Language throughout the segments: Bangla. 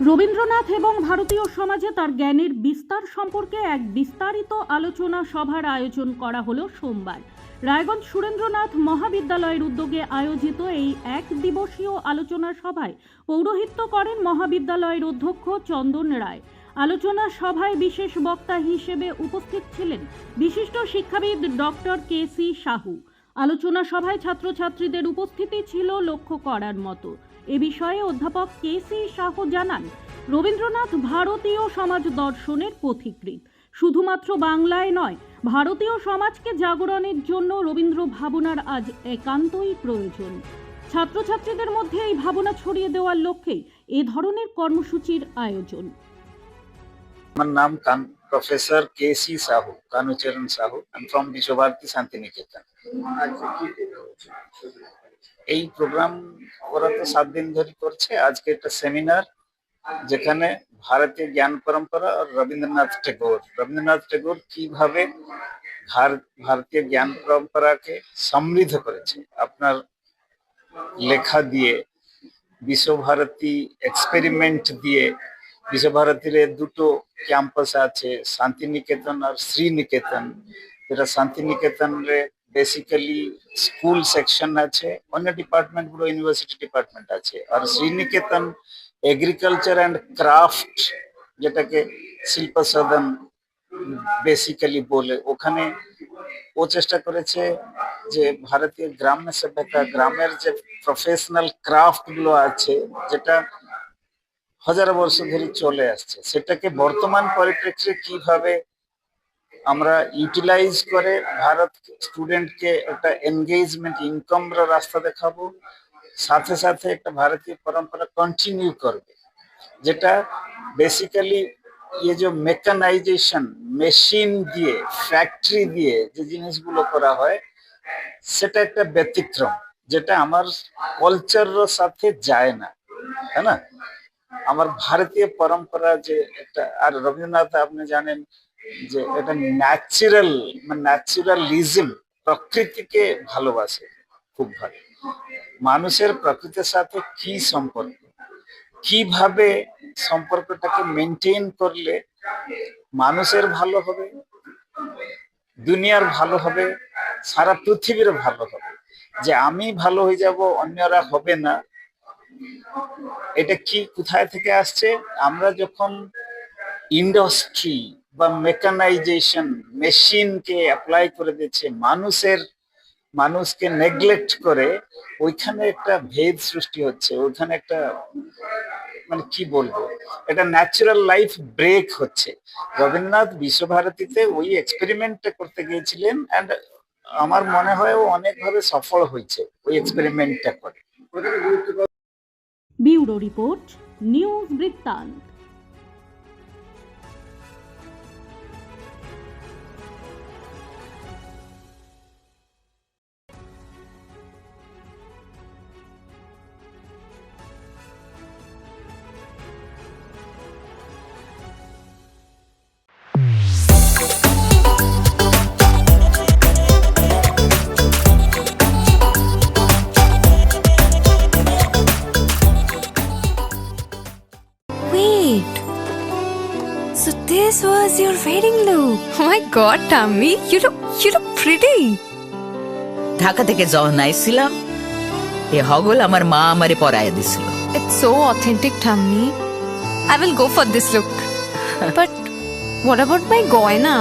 রবীন্দ্রনাথ এবং ভারতীয় সমাজে তার জ্ঞানের বিস্তার সম্পর্কে এক বিস্তারিত আলোচনা সভার আয়োজন করা হলো সোমবার। রায়গঞ্জ সুরেন্দ্রনাথ মহাবিদ্যালয়ের উদ্যোগে আয়োজিত এই এক দিবসীয় আলোচনা সভায় পৌরোহিত্য করেন মহাবিদ্যালয়ের অধ্যক্ষ চন্দন রায়। আলোচনা সভায় বিশেষ বক্তা হিসেবে উপস্থিত ছিলেন বিশিষ্ট শিক্ষাবিদ ডক্টর কেসি সাহু। আলোচনা সভায় ছাত্রছাত্রীদের উপস্থিতি ছিল লক্ষ্য করার মতো। এ বিষয়ে অধ্যাপক কেসি সাহু জানান, রবীন্দ্রনাথ ভারতীয় সমাজ দর্শনের পথিকৃৎ। শুধুমাত্র বাংলায় নয়, ভারতীয় সমাজকে জাগরণের জন্য রবীন্দ্র ভাবনার আজ একান্তই প্রয়োজন। ছাত্রছাত্রীদের মধ্যে এই ভাবনা ছড়িয়ে দেওয়ার লক্ষ্যেই এ ধরনের কর্মসূচির আয়োজন। আমার নাম প্রফেসর কেসি সাহু, কানুচরণ সাহু। আমি ফ্রম বিশ্বভারতী শান্তিনিকেতন। এই প্রোগ্রাম ওরা তো 7 দিন ধরে করছে। আজকে একটা সেমিনার, যেখানে ভারতীয় জ্ঞান পরম্পরা আর রবীন্দ্রনাথ টেগোর কিভাবে ভারতীয় জ্ঞান পরম্পরাকে সমৃদ্ধ করেছে আপনার লেখা দিয়ে, বিশ্বভারতী এক্সপেরিমেন্ট দিয়ে। বিশ্বভারতীর দুটো ক্যাম্পাস আছে, শান্তিনিকেতন আর শ্রীনিকেতন। যেটা শান্তিনিকেতনে বেসিক্যালি স্কুল সেকশন আছে, অন্য ডিপার্টমেন্ট গুলো ইউনিভার্সিটি ডিপার্টমেন্ট আছে। আর শ্রীনিকেতন এগ্রিকালচার অ্যান্ড ক্রাফট, যেটাকে শিল্প সদন বেসিক্যালি বলে, ওখানে ও চেষ্টা করেছে যে ভারতীয় গ্রাম্য সভ্যতা, গ্রামের যে প্রফেশনাল ক্রাফট গুলো আছে, যেটা হাজার বর্ষ ধরে চলে আসছে, সেটাকে বর্তমান পরিপ্রেক্ষিতে কিভাবে আমরা ইউটিলাইজ করে ভারত স্টুডেন্টকে একটা এনগেজমেন্ট, ইনকামের রাস্তা দেখাবো, সাথে সাথে একটা ভারতীয় পরম্পরা কন্টিনিউ করবে। যেটা বেসিক্যালি ये जो মেকানাইজেশন, মেশিন দিয়ে, ফ্যাক্টরি দিয়ে যে জিনিসগুলো করা হয়, সেটা একটা ব্যতিক্রম, যেটা আমার কালচারের সাথে যায় না, তাই না? আমার ভারতীয় পরম্পরা যে একটা, আর রবীন্দ্রনাথ আপনি জানেন যে এটা ন্যাচুরালিজম, প্রকৃতিকে ভালোবাসে খুব ভালো। মানুষের প্রকৃতির সাথে কি সম্পর্ক, কিভাবে সম্পর্কটাকে মেনটেন করলে মানুষের ভালো হবে, দুনিয়ার ভালো হবে, সারা পৃথিবীর ভালো হবে। যে আমি ভালো হয়ে যাব, অন্যরা হবে না, এটা কি কোথায় থেকে আসছে? আমরা যখন ইন্ডাস্ট্রি বা মেকানাইজেশন, মেশিনকে অ্যাপ্লাই করে দিচ্ছে, মানুষকে নেগলেক্ট করে, ওইখানে একটা ভেদ সৃষ্টি হচ্ছে, ওইখানে একটা মানে কি বলবো, এটা ন্যাচারাল লাইফ ব্রেক হচ্ছে। রবীন্দ্রনাথ বিশ্বভারতীতে ওই এক্সপেরিমেন্টটা করতে গিয়েছিলেন, এন্ড আমার মনে হয় ও অনেকভাবে সফল হয়েছে ওই এক্সপেরিমেন্টটা করে। ব্যুরো রিপোর্ট, নিউজ বৃত্তান্ত। So this was your wedding look. Oh my god, Tammy, you look pretty. Dhaka থেকে যখন আইছিলাম, এ হগল আমার মা আমারে পরাইয়া দিছিল। It's so authentic, Tammy. I will go for this look. But what about my goina?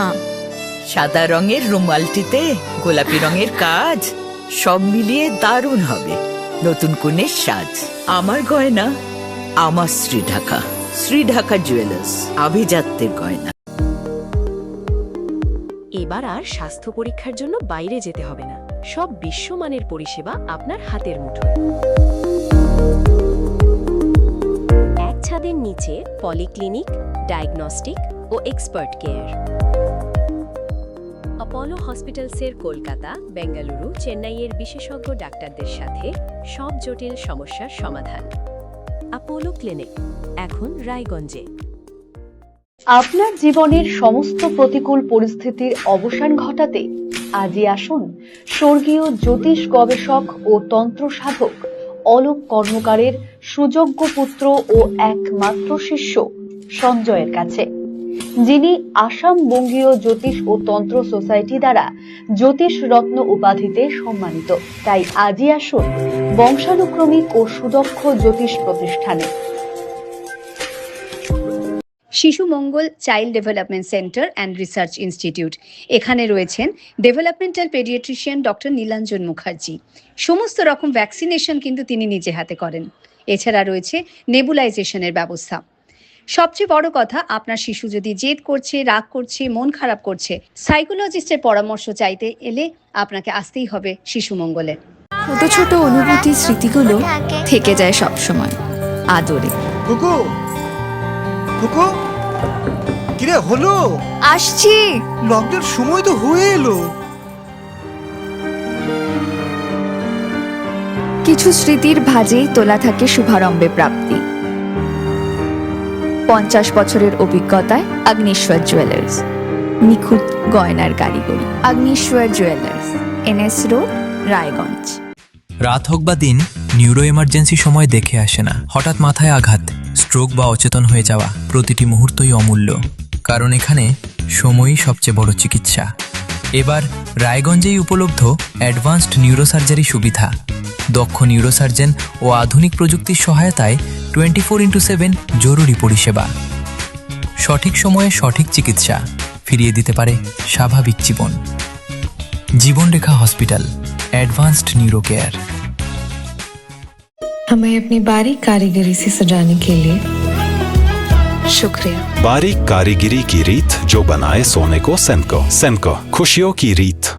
সাদা রঙের রুমালটিতে গোলাপি রঙের কাজ, সব মিলিয়ে দারুণ হবে নতুন কনের সাজ। আমার গয়না আমার শ্রী ঢাকা জুয়েলার্স, আভিজাত্যের গয়না। এবার আর স্বাস্থ্য পরীক্ষার জন্য বাইরে যেতে হবে না। সব বিশ্বমানের পরিষেবা আপনার হাতের মুঠোয়। এক ছাদের নিচে পলিক্লিনিক, ডায়াগনস্টিক ও এক্সপার্ট কেয়ার। অপোলো হসপিটালসের কলকাতা, বেঙ্গালুরু, চেন্নাইয়ের বিশেষজ্ঞ ডাক্তারদের সাথে সব জটিল সমস্যার সমাধান। অপোলো ক্লিনিক এখন রায়গঞ্জে। আপনার জীবনের সমস্ত প্রতিকূল পরিস্থিতির অবসান ঘটাতে আজই আসুন স্বর্গীয় জ্যোতিষ গবেষক ও তন্ত্র সাধক অলোক কর্মকারের সুযোগ্য পুত্র ও একমাত্র শিষ্য সঞ্জয়ের কাছে, যিনি আসাম বঙ্গীয় জ্যোতিষ ও তন্ত্র সোসাইটি দ্বারা জ্যোতিষ রত্ন উপাধিতে সম্মানিত। তাই আজই আসুন বংশানুক্রমিক ও সুদক্ষ জ্যোতিষ প্রতিষ্ঠানে। Shishu Mangal child development centre and research institute. এখানে রয়েছেন developmental paediatrician doctor Nilanjan Mukherjee. সমস্ত রকম ভ্যাকসিনেশন কিন্তু তিনি নিজে হাতে করেন। এছাড়া রয়েছে নেবুলাইজেশনের ব্যবস্থা। সবচেয়ে বড় কথা, আপনার শিশু যদি জেদ করছে, রাগ করছে, মন খারাপ করছে, সাইকোলজিস্টের পরামর্শ চাইতে এলে আপনাকে আসতেই হবে শিশু মঙ্গলে। ছোট ছোট অনুভূতি স্মৃতিগুলো থেকে যায় সব সময় আদরে। কুকু কুকু কিরে হলো? আসছি। লকডাউন সময় তো হয়ে এলো। কিছু স্মৃতির ভাজেই তোলা থাকে শুভারম্ভে প্রাপ্তি। 50 বছরের অভিজ্ঞতায় অগ্নিশ্বর জুয়েলার্স, নিখুঁত গয়নার কারিগরি। Agnishwar jewellers, NS road, Raiganj. রাত হোক বা দিন, নিউরো এমার্জেন্সি সময় দেখে আসে না। হঠাৎ মাথায় আঘাত, স্ট্রোক বা অচেতন হয়ে যাওয়া, প্রতিটি মুহূর্তই অমূল্য, কারণ এখানে সময়ই সবচেয়ে বড় চিকিৎসা। এবার রায়গঞ্জেই উপলব্ধ অ্যাডভান্সড নিউরোসার্জারি সুবিধা। দক্ষ নিউরোসার্জন ও আধুনিক প্রযুক্তির সহায়তায় 24x7 জরুরি পরিষেবা। সঠিক সময়ে সঠিক চিকিৎসা ফিরিয়ে দিতে পারে স্বাভাবিক জীবন। জীবনরেখা হসপিটাল, एडवांस्ड न्यूरो केयर। हमें अपनी बारीक कारीगरी से सजाने के लिए शुक्रिया। बारीक कारीगरी की रीत जो बनाए सोने को सेनको। सेनको, खुशियों की रीत।